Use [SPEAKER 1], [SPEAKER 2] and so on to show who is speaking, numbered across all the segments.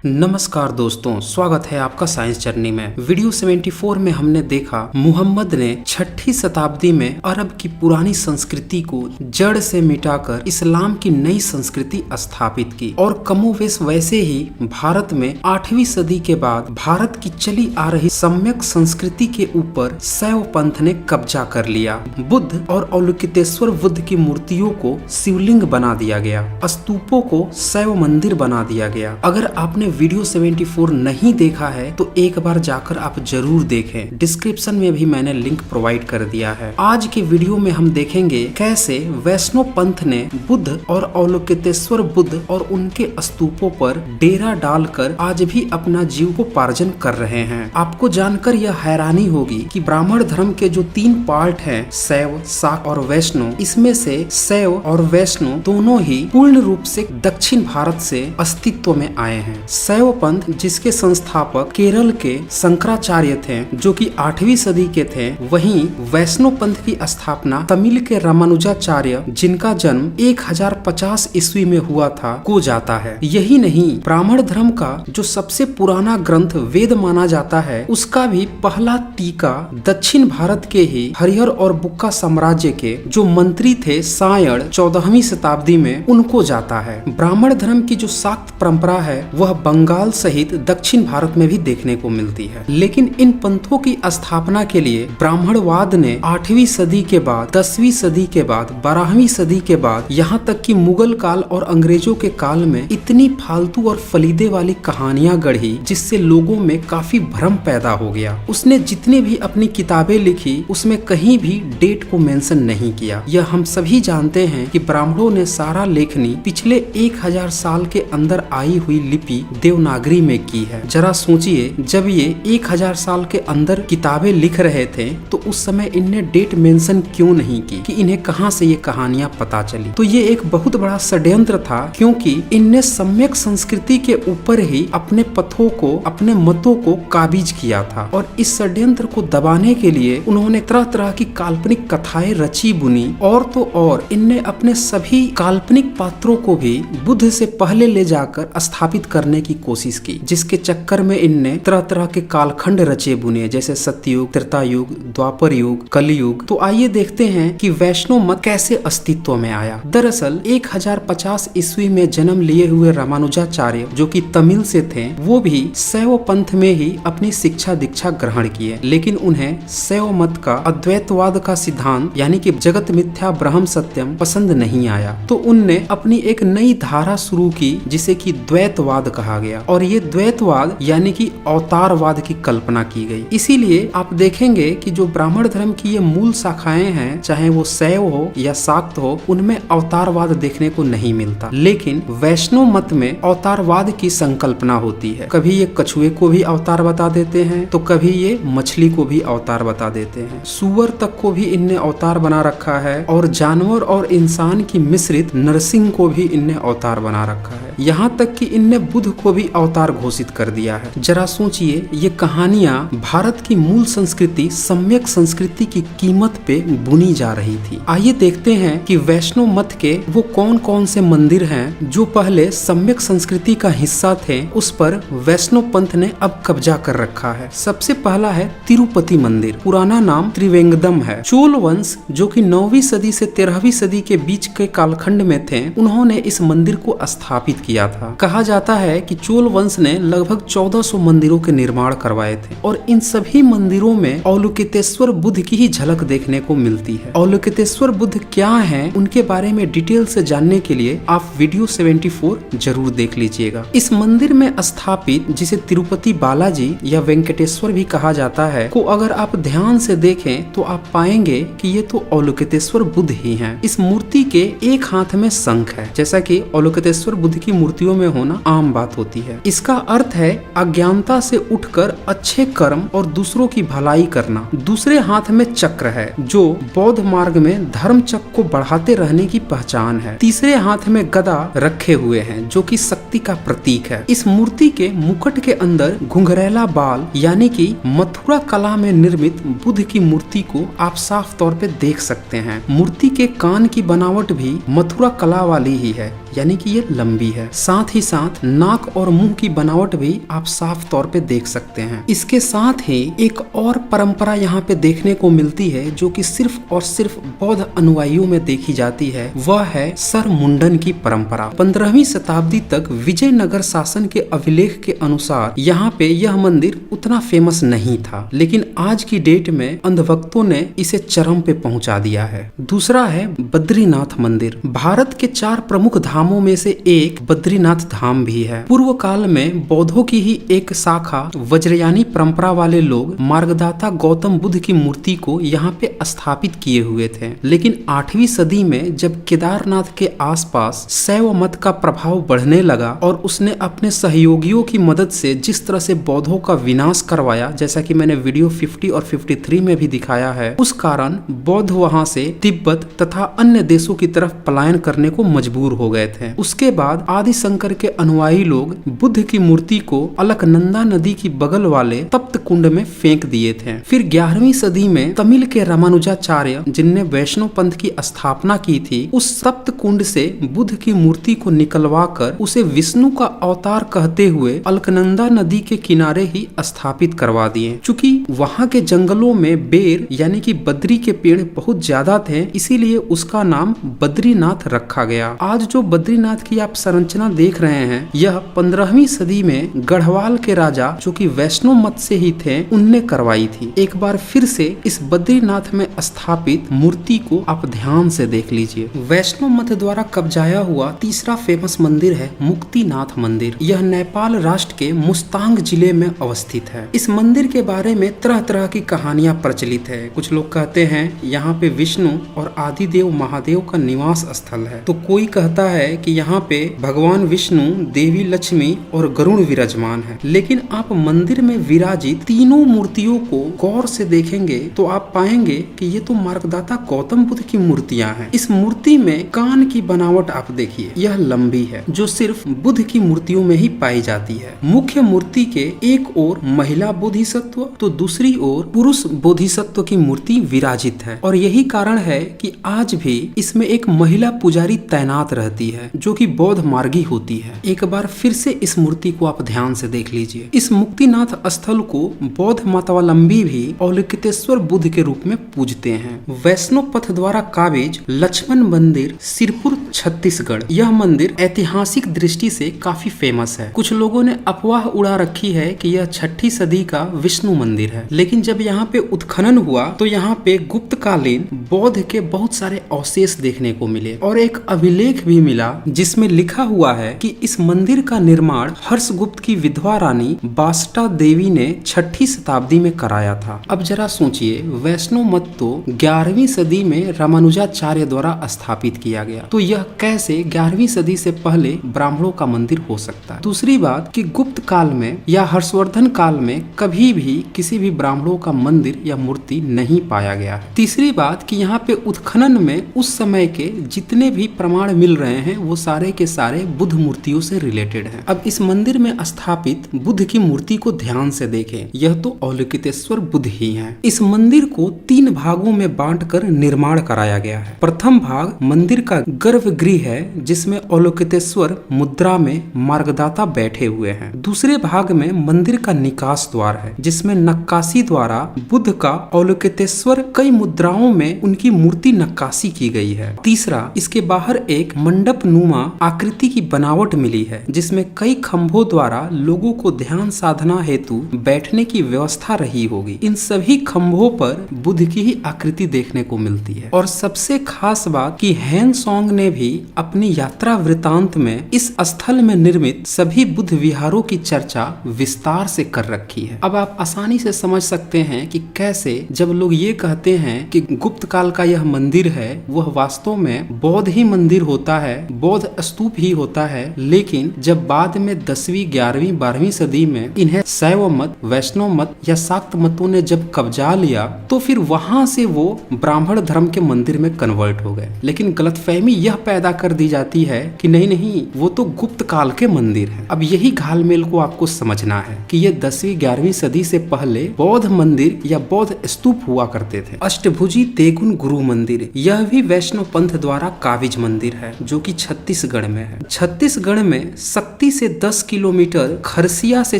[SPEAKER 1] नमस्कार दोस्तों, स्वागत है आपका साइंस जर्नी में। वीडियो 74 में हमने देखा मुहम्मद ने 6ठी शताब्दी में अरब की पुरानी संस्कृति को जड़ से मिटाकर इस्लाम की नई संस्कृति स्थापित की और कमोवेश वैसे ही भारत में 8वीं सदी के बाद भारत की चली आ रही सम्यक संस्कृति के ऊपर शैव पंथ ने कब्जा कर लिया। बुद्ध और अवलोकितेश्वर बुद्ध की मूर्तियों को शिवलिंग बना दिया गया, स्तूपों को शैव मंदिर बना दिया गया। अगर आपने वीडियो 74 नहीं देखा है तो एक बार जाकर आप जरूर देखें, डिस्क्रिप्शन में भी मैंने लिंक प्रोवाइड कर दिया है। आज के वीडियो में हम देखेंगे कैसे वैष्णव पंथ ने बुद्ध और अवलोकितेश्वर बुद्ध और उनके स्तूपों पर डेरा डालकर आज भी अपना जीवकोपार्जन कर रहे हैं। आपको जानकर यह हैरानी होगी कि ब्राह्मण धर्म के जो 3 पार्ट हैं, शैव, शाक्त और वैष्णव, इसमें से शैव और वैष्णव दोनों ही पूर्ण रूप से दक्षिण भारत से अस्तित्व में आए हैं। शैव पंथ जिसके संस्थापक केरल के शंकराचार्य थे जो कि 8वीं सदी के थे, वहीं वैष्णव पंथ की स्थापना तमिल के रामानुजाचार्य जिनका जन्म 1050 ईस्वी में हुआ था को जाता है। यही नहीं, ब्राह्मण धर्म का जो सबसे पुराना ग्रंथ वेद माना जाता है, उसका भी पहला टीका दक्षिण भारत के ही हरिहर और बुक्का साम्राज्य के जो मंत्री थे सायण 14वीं शताब्दी में, उनको जाता है। ब्राह्मण धर्म की जो शाक्त परंपरा है वह बंगाल सहित दक्षिण भारत में भी देखने को मिलती है। लेकिन इन पंथों की स्थापना के लिए ब्राह्मणवाद ने 8वीं सदी के बाद, 10वीं सदी के बाद, 12वीं सदी के बाद, यहाँ तक कि मुगल काल और अंग्रेजों के काल में इतनी फालतू और फलीदे वाली कहानियां गढ़ी जिससे लोगों में काफी भ्रम पैदा हो गया। उसने जितने भी अपनी किताबें लिखी उसमें कहीं भी डेट को मेंशन नहीं किया। यह हम सभी जानते हैं कि ब्राह्मणों ने सारा लेखनी पिछले 1000 साल के अंदर आई हुई लिपि देवनागरी में की है। जरा सोचिए, जब ये 1000 साल के अंदर किताबें लिख रहे थे तो उस समय इनने डेट मेंशन क्यों नहीं की कि इन्हें कहां से ये कहानियां पता चली। तो ये एक बहुत बड़ा षड्यंत्र था, क्योंकि इनने सम्यक संस्कृति के ऊपर ही अपने पथों को, अपने मतों को काबिज किया था और इस षड्यंत्र को दबाने के लिए उन्होंने तरह तरह की काल्पनिक कथाएं रची बुनी। और तो और इनने अपने सभी काल्पनिक पात्रों को भी बुद्ध से पहले ले जाकर स्थापित करने की कोशिश की, जिसके चक्कर में इनने तरह तरह के कालखंड रचे बुने, जैसे सत्ययुग, त्रेता युग, द्वापर युग, कलयुग। तो आइए देखते हैं कि वैष्णव मत कैसे अस्तित्व में आया। दरअसल 1050 ईस्वी में जन्म लिए हुए रामानुजाचार्य जो कि तमिल से थे, वो भी शैव पंथ में ही अपनी शिक्षा दीक्षा ग्रहण किए, लेकिन उन्हें शैव मत का अद्वैतवाद का सिद्धांत यानी कि जगत मिथ्या ब्रह्म सत्यम पसंद नहीं आया। तो उनने अपनी एक नई धारा शुरू की जिसे कि द्वैतवाद कहा गया, और ये द्वैतवाद यानी कि अवतारवाद की कल्पना की गई। इसीलिए आप देखेंगे कि जो ब्राह्मण धर्म की ये मूल शाखाएं हैं, चाहे वो शैव हो या शाक्त हो, उनमें अवतारवाद देखने को नहीं मिलता। लेकिन वैष्णव मत में अवतारवाद की संकल्पना होती है। कभी ये कछुए को भी अवतार बता देते हैं, तो कभी ये मछली को भी अवतार बता देते हैं। सुअर तक को भी इनने अवतार बना रखा है, और जानवर और इंसान की मिश्रित नरसिंह को भी इनने अवतार बना रखा है। यहाँ तक कि इनने बुद्ध को भी अवतार घोषित कर दिया है। जरा सोचिए, ये कहानियां भारत की मूल संस्कृति, सम्यक संस्कृति की कीमत पे बुनी जा रही थी। आइए देखते हैं कि वैष्णव मत के वो कौन कौन से मंदिर हैं जो पहले सम्यक संस्कृति का हिस्सा थे, उस पर वैष्णव पंथ ने अब कब्जा कर रखा है। सबसे पहला है तिरुपति मंदिर, पुराना नाम त्रिवेंगदम है। चोल वंश जो कि 9वीं सदी से 13वीं सदी के बीच के कालखंड में थे, उन्होंने इस मंदिर को स्थापित किया था। कहा जाता है कि चोल वंश ने लगभग 1400 मंदिरों के निर्माण करवाए थे, और इन सभी मंदिरों में अवलोकितेश्वर बुद्ध की ही झलक देखने को मिलती है। अवलोकितेश्वर बुद्ध क्या हैं, उनके बारे में डिटेल से जानने के लिए आप वीडियो 74 जरूर देख लीजिएगा। इस मंदिर में स्थापित, जिसे तिरुपति बालाजी या वेंकटेश्वर भी कहा जाता है, को अगर आप ध्यान से देखें तो आप पाएंगे कि ये तो अवलोकितेश्वर बुद्ध ही हैं। इस मूर्ति के एक हाथ में शंख है, जैसा कि अवलोकितेश्वर बुद्ध की मूर्तियों में होना आम बात होती है। इसका अर्थ है अज्ञानता से उठकर अच्छे कर्म और दूसरों की भलाई करना। दूसरे हाथ में चक्र है जो बौद्ध मार्ग में धर्म चक्र को बढ़ाते रहने की पहचान है। तीसरे हाथ में गदा रखे हुए हैं जो कि शक्ति का प्रतीक है। इस मूर्ति के मुकुट के अंदर घुंघरैला बाल यानी कि मथुरा कला में निर्मित बुद्ध की मूर्ति को आप साफ तौर पे देख सकते हैं। मूर्ति के कान की बनावट भी मथुरा कला वाली ही है, यानी कि ये लंबी है। साथ ही साथ नाक और मुंह की बनावट भी आप साफ तौर पे देख सकते हैं। इसके साथ ही एक और परंपरा यहाँ पे देखने को मिलती है जो कि सिर्फ और सिर्फ बौद्ध अनुयायियों में देखी जाती है, वह है सर मुंडन की परंपरा। 15वीं शताब्दी तक विजयनगर शासन के अभिलेख के अनुसार यहाँ पे यह मंदिर उतना फेमस नहीं था, लेकिन आज की डेट में अंधभक्तों ने इसे चरम पे पहुंचा दिया है। दूसरा है बद्रीनाथ मंदिर। भारत के 4 प्रमुख धामों में से एक बद्रीनाथ धाम भी है। पूर्व काल में बौद्धों की ही एक शाखा वज्रयानी परंपरा वाले लोग मार्गदाता गौतम बुद्ध की मूर्ति को यहाँ पे स्थापित किए हुए थे, लेकिन 8वीं सदी में जब केदारनाथ के आसपास शैव मत का प्रभाव बढ़ने लगा और उसने अपने सहयोगियों की मदद से जिस तरह से बौद्धों का विनाश करवाया, जैसा कि मैंने वीडियो 50 और 53 में भी दिखाया है, उस कारण बौद्ध वहां से तिब्बत तथा अन्य देशों की तरफ पलायन करने को मजबूर हो गए थे। उसके बाद आदि शंकर के अनुयायी लोग बुद्ध की मूर्ति को अलकनंदा नदी की बगल वाले तप्त कुंड में फेंक दिए थे। फिर 11वीं सदी में तमिल के रामानुजाचार्य, जिनने वैष्णव पंथ की स्थापना की थी, उस तप्त कुंड से बुद्ध की मूर्ति को निकलवा कर उसे विष्णु का अवतार कहते हुए अलकनंदा नदी के किनारे ही स्थापित करवा दिए। चूंकि वहाँ के जंगलों में बेर यानी कि बद्री के पेड़ बहुत ज्यादा थे, इसीलिए उसका नाम बद्रीनाथ रखा गया। आज जो बद्रीनाथ की आप संरचना देख रहे हैं, यह 15वीं सदी में गढ़वाल के राजा, जो कि वैष्णव मत से ही थे, उनने करवाई थी। एक बार फिर से इस बद्रीनाथ में स्थापित मूर्ति को आप ध्यान से देख लीजिए। वैष्णव मत द्वारा कब्जाया हुआ तीसरा फेमस मंदिर है मुक्तिनाथ मंदिर। यह नेपाल राष्ट्र के मुस्तांग जिले में अवस्थित है। इस मंदिर के बारे में तरह तरह की कहानियां प्रचलित है। कुछ लोग कहते हैं यहाँ पे विष्णु और आदिदेव महादेव का निवास स्थल है, तो कोई कहता है कि यहाँ पे भगवान विष्णु, देवी लक्ष्मी और गरुड़ विराजमान है। लेकिन आप मंदिर में विराजित तीनों मूर्तियों को गौर से देखेंगे तो आप पाएंगे कि ये तो मार्गदाता गौतम बुद्ध की मूर्तियां हैं। इस मूर्ति में कान की बनावट आप देखिए, यह लंबी है, जो सिर्फ बुद्ध की मूर्तियों में ही पाई जाती है। मुख्य मूर्ति के एक ओर महिला बोधिसत्व तो दूसरी ओर पुरुष बोधिसत्व की मूर्ति विराजित है, और यही कारण है कि आज भी इसमें एक महिला पुजारी तैनात रहती है, जो कि बौद्ध मार्गी होती है। एक बार फिर से इस मूर्ति को आप ध्यान से देख लीजिए। इस मुक्तिनाथ स्थल को बौद्ध मतावलंबी भी अवलोकितेश्वर बुद्ध के रूप में पूजते हैं। वैष्णव पथ द्वारा काबिज लक्ष्मण मंदिर, सिरपुर, छत्तीसगढ़। यह मंदिर ऐतिहासिक दृष्टि से काफी फेमस है। कुछ लोगों ने अफवाह उड़ा रखी है कि यह 6ठी सदी का विष्णु मंदिर है, लेकिन जब यहाँ पे उत्खनन हुआ तो यहाँ पे गुप्तकालीन बौद्ध के बहुत सारे अवशेष देखने को मिले, और एक अभिलेख भी मिला जिसमें लिखा हुआ है कि इस मंदिर का निर्माण हर्षगुप्त की विधवा रानी बाष्टा देवी ने 6ठी शताब्दी में कराया था। अब जरा सोचिए, वैष्णव मत तो 11वीं सदी में रामानुजाचार्य द्वारा स्थापित किया गया, तो यह कैसे 11वीं सदी से पहले ब्राह्मणों का मंदिर हो सकता है? दूसरी बात कि गुप्त काल में या हर्षवर्धन काल में कभी भी किसी भी ब्राह्मणों का मंदिर या मूर्ति नहीं पाया गया है। तीसरी बात कि यहाँ पे उत्खनन में उस समय के जितने भी प्रमाण मिल रहे हैं वो सारे के सारे बुद्ध मूर्तियों से रिलेटेड हैं। अब इस मंदिर में स्थापित बुद्ध की मूर्ति को ध्यान से देखें, यह तो अवलोकितेश्वर बुद्ध ही हैं। इस मंदिर को 3 भागों में बांटकर निर्माण कराया गया है। प्रथम भाग मंदिर का गर्भगृह है, जिसमें अवलोकितेश्वर मुद्रा में मार्गदाता बैठे हुए हैं। दूसरे भाग में मंदिर का निकास द्वार है, जिसमें नक्काशी द्वारा बुद्ध का अवलोकितेश्वर कई मुद्राओं में उनकी मूर्ति नक्काशी की गई है। तीसरा, इसके बाहर एक मंडप नुमा आकृति की बनावट मिली है, जिसमें कई खंभों द्वारा लोगों को ध्यान साधना हेतु बैठने की व्यवस्था रही होगी। इन सभी खंभों पर बुद्ध की ही आकृति देखने को मिलती है। और सबसे खास बात कि हेनसोंग ने भी अपनी यात्रा वृतांत में इस स्थल में निर्मित सभी बुद्ध विहारों की चर्चा विस्तार से कर रखी है। अब आप आसानी से समझ सकते हैं कि कैसे जब लोग ये कहते हैं कि गुप्त काल का यह मंदिर है, वह वास्तव में बौद्ध ही मंदिर होता है, बौद्ध स्तूप ही होता है। लेकिन जब बाद में 10वीं, 11वीं, 12वीं सदी में इन्हें शैव मत, वैष्णव मत या शाक्त मतों ने जब कब्जा लिया, तो फिर वहां से वो ब्राह्मण धर्म के मंदिर में कन्वर्ट हो गए। लेकिन गलतफहमी यह पैदा कर दी जाती है कि नहीं नहीं वो तो गुप्त काल के मंदिर है। अब यही घालमेल को आपको समझना है कि ये 10वीं 11वीं सदी से पहले बौद्ध मंदिर या बौद्ध स्तूप हुआ करते थे। अष्टभुजी तेगुन गुरु मंदिर, यह भी वैष्णव पंथ द्वारा काबिज मंदिर है जो कि छत्तीसगढ़ में है। छत्तीसगढ़ में शक्ति से 10 किलोमीटर, खरसिया से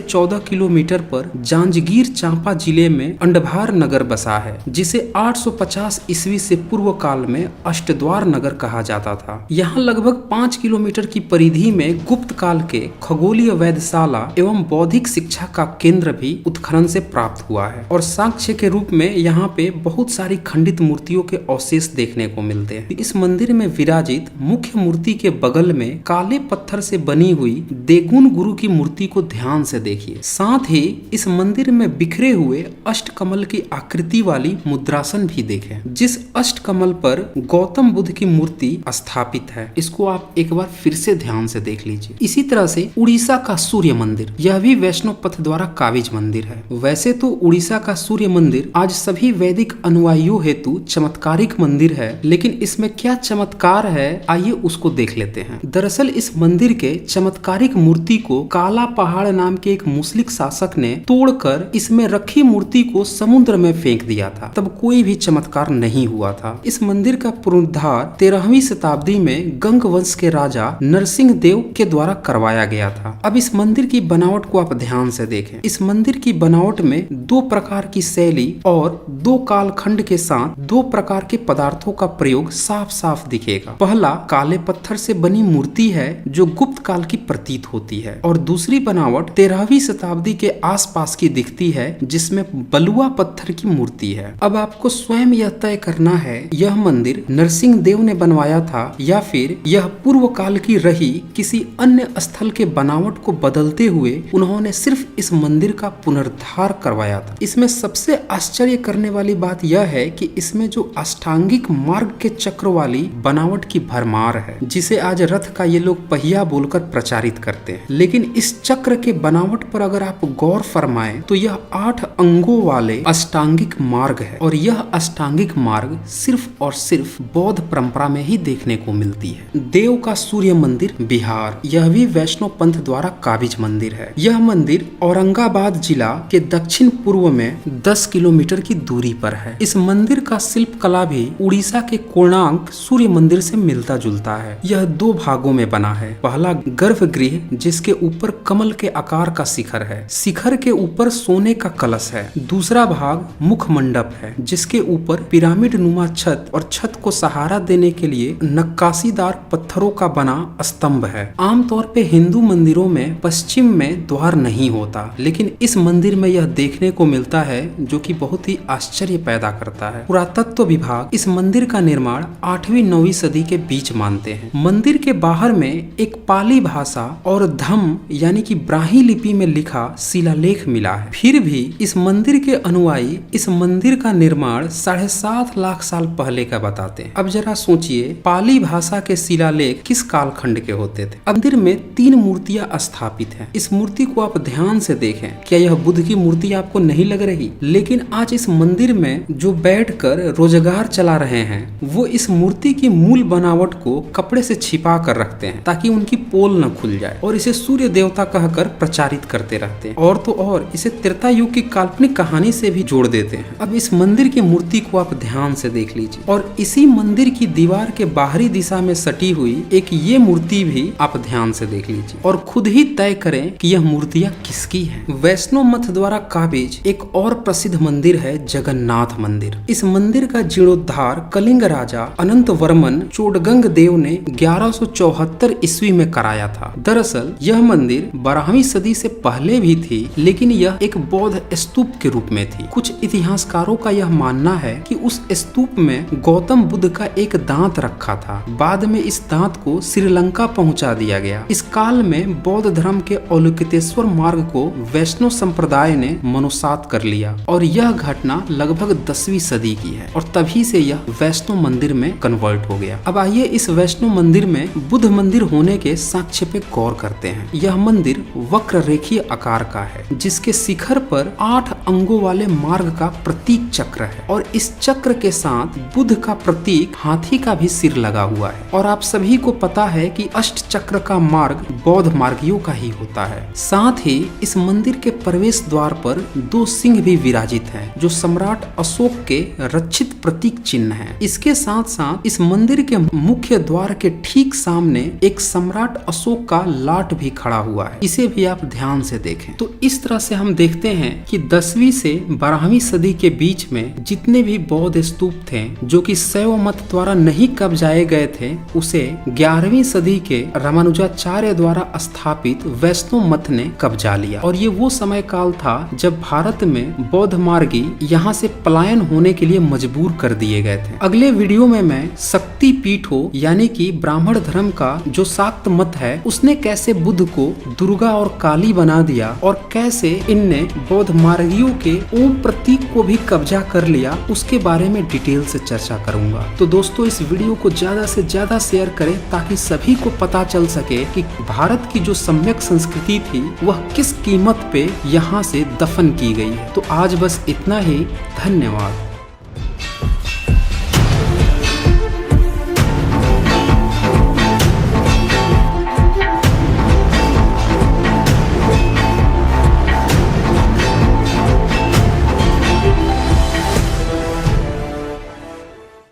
[SPEAKER 1] 14 किलोमीटर पर जांजगीर चांपा जिले में अंडभार नगर बसा है, जिसे 850 ईस्वी से पूर्व काल में अष्टद्वार नगर कहा जाता था। यहाँ लगभग 5 किलोमीटर की परिधि में गुप्त काल के खगोलीय वेधशाला एवं बौद्धिक शिक्षा का केंद्र भी उत्खनन से प्राप्त हुआ है और साक्ष्य के रूप में यहाँ पे बहुत सारी खंडित मूर्तियों के अवशेष देखने को मिलते हैं। इस मंदिर में विराजित मुख्य मूर्ति के बगल में काले पत्थर से बनी हुई देगुन गुरु की मूर्ति को ध्यान से देखिए। साथ ही इस मंदिर में बिखरे हुए अष्टकमल की आकृति वाली मुद्रासन भी देखें, जिस अष्टकमल पर गौतम बुद्ध की मूर्ति स्थापित है। इसको आप एक बार फिर से ध्यान से देख लीजिए। इसी तरह से उड़ीसा का सूर्य मंदिर, यह भी वैष्णव पंथ द्वारा काबिज मंदिर है। वैसे तो उड़ीसा का सूर्य मंदिर आज सभी वैदिक अनुयायियों हेतु चमत्कारिक मंदिर है, लेकिन इसमें क्या चमत्कार है आइए उसको देख लेते हैं। दरअसल इस मंदिर के चमत्कारिक मूर्ति को काला पहाड़ नाम के एक मुस्लिक शासक ने तोड़कर इसमें रखी मूर्ति को समुद्र में फेंक दिया था, तब कोई भी चमत्कार नहीं हुआ था। इस मंदिर का पुनरुद्धार 13वीं शताब्दी में गंग वंश के राजा नरसिंह देव के द्वारा करवाया गया था। अब इस मंदिर की बनावट को आप ध्यान से देखें। इस मंदिर की बनावट में 2 प्रकार की शैली और 2 कालखंड के साथ 2 प्रकार के पदार्थों का प्रयोग साफ साफ दिखेगा। पहला काले पत्थर से बनी मूर्ति है जो गुप्त काल की प्रतीत होती है, और दूसरी बनावट 13वीं शताब्दी के आसपास की दिखती है जिसमें बलुआ पत्थर की मूर्ति है। अब आपको स्वयं यह तय करना है यह मंदिर नरसिंह देव ने बनवाया था या फिर यह पूर्व काल की रही किसी अन्य स्थल के बनावट को बदलते हुए उन्होंने सिर्फ इस मंदिर का पुनरुद्धार करवाया था। इसमें सबसे आश्चर्य करने वाली बात यह है कि इसमें जो अष्टांगिक मार्ग के चक्र वाली बनावट की भरमार है, जिसे आज रथ का ये लोग पहिया बोलकर प्रचारित करते हैं, लेकिन इस चक्र के बनावट पर अगर आप गौर फरमाएं तो यह 8 अंगों वाले अष्टांगिक मार्ग है, और यह अष्टांगिक मार्ग सिर्फ और सिर्फ बौद्ध परंपरा में ही देखने को मिलती है। देव का सूर्य मंदिर बिहार, यह भी वैष्णव पंथ द्वारा काबिज मंदिर है। यह मंदिर औरंगाबाद जिला के दक्षिण पूर्व में 10 किलोमीटर की दूरी पर है। इस मंदिर का शिल्प कला भी उड़ीसा के कोणार्क सूर्य मंदिर से मिलता जुलता है। यह 2 भागों में बना है। पहला गर्भगृह जिसके ऊपर कमल के आकार का शिखर है, शिखर के ऊपर सोने का कलश है। दूसरा भाग मुख मंडप है जिसके ऊपर पिरामिड नुमा छत और छत को सहारा देने के लिए नक्काशीदार पत्थरों का बना स्तंभ है। आमतौर पे हिंदू मंदिरों में पश्चिम में द्वार नहीं होता, लेकिन इस मंदिर में यह देखने को मिलता है जो कि बहुत ही आश्चर्य पैदा करता है। पुरातत्व विभाग इस मंदिर का निर्माण 8वीं 9वीं सदी के बीच मानते हैं। मंदिर के बाहर में एक पाली भाषा और धम्म यानी कि ब्राह्मी लिपि में लिखा शिलालेख मिला है। फिर भी इस मंदिर के अनुयायी इस मंदिर का निर्माण 7.5 लाख साल पहले का बताते हैं। अब जरा सोचिए पाली भाषा के शिलालेख किस कालखंड के होते थे। मंदिर में 3 मूर्तियां स्थापित हैं। इस मूर्ति को आप ध्यान से देखें, क्या यह बुद्ध की मूर्ति आपको नहीं लग रही? लेकिन आज इस मंदिर में जो बैठकर रोजगार चला रहे हैं वो इस मूर्ति की मूल बनावट को कपड़े से छिपा कर रखते हैं ताकि उनकी पोल न खुल जाए, और इसे सूर्य देवता कहकर प्रचारित करते रहते हैं। और तो और इसे त्रेता युग की काल्पनिक कहानी से भी जोड़ देते हैं। अब इस मंदिर की मूर्ति को आप ध्यान से देख लीजिए, और इसी मंदिर की दीवार के बाहरी दिशा में सटी हुई एक ये मूर्ति भी आप ध्यान से देख लीजिए और खुद ही तय करें कि यह मूर्तियां किसकी हैं। वैष्णव मत द्वारा काबिज एक और प्रसिद्ध मंदिर है जगन्नाथ मंदिर। इस मंदिर का जीर्णोद्धार कलिंग राजा अनंत वर्मन चोडगंग देव ने 1174 ईस्वी में कराया था। दरअसल यह मंदिर 12वीं सदी से पहले भी थी, लेकिन यह एक बौद्ध स्तूप के रूप में थी। कुछ इतिहासकारों का यह मानना है कि उस स्तूप में गौतम बुद्ध का एक दांत रखा था। बाद में इस दांत को श्रीलंका पहुंचा दिया गया। इस काल में बौद्ध धर्म के अवलोकितेश्वर मार्ग को वैष्णव संप्रदाय ने मनुसात कर लिया, और यह घटना लगभग 10वीं सदी की है, और तभी से यह वैष्णव मंदिर में कन्वर्ट हो गया। अब आइए इस वैष्णव मंदिर में बुद्ध मंदिर होने के साक्ष्य पे गौर करते हैं। यह मंदिर वक्र रेखीय आकार का है जिसके शिखर पर 8 अंगों वाले मार्ग का प्रतीक चक्र है, और इस चक्र के साथ बुद्ध का प्रतीक हाथी का भी सिर लगा हुआ हुआ है। और आप सभी को पता है कि अष्ट चक्र का मार्ग बौद्ध मार्गियों का ही होता है। साथ ही इस मंदिर के प्रवेश द्वार पर 2 सिंह भी विराजित हैं, जो सम्राट अशोक के रक्षित प्रतीक चिन्ह हैं। इसके साथ साथ इस मंदिर के मुख्य द्वार के ठीक सामने एक सम्राट अशोक का लाट भी खड़ा हुआ है। इसे भी आप ध्यान से देखें। तो इस तरह से हम देखते हैं कि 10वीं से 12वीं सदी के बीच में जितने भी बौद्ध स्तूप थे जो कि शैव मत द्वारा नहीं कब्जाए गए थे, उसे 11वीं सदी के रामानुजाचार्य द्वारा स्थापित वैष्णव मत ने कब्जा लिया। और ये वो समय काल था जब भारत में बौद्ध मार्गी यहाँ से पलायन होने के लिए मजबूर कर दिए गए थे। अगले वीडियो में मैं शक्ति पीठों यानी कि ब्राह्मण धर्म का जो शाक्त मत है उसने कैसे बुद्ध को दुर्गा और काली बना दिया और कैसे इनने बौद्ध मार्गियों के ओम प्रतीक को भी कब्जा कर लिया, उसके बारे में डिटेल से चर्चा करूंगा। तो दोस्तों इस वीडियो को ज्यादा से ज्यादा शेयर करें ताकि सभी को पता चल सके कि भारत की जो सम्यक संस्कृति थी वह किस कीमत पे यहाँ से दफन की गई है। तो आज बस इतना ही। धन्यवाद।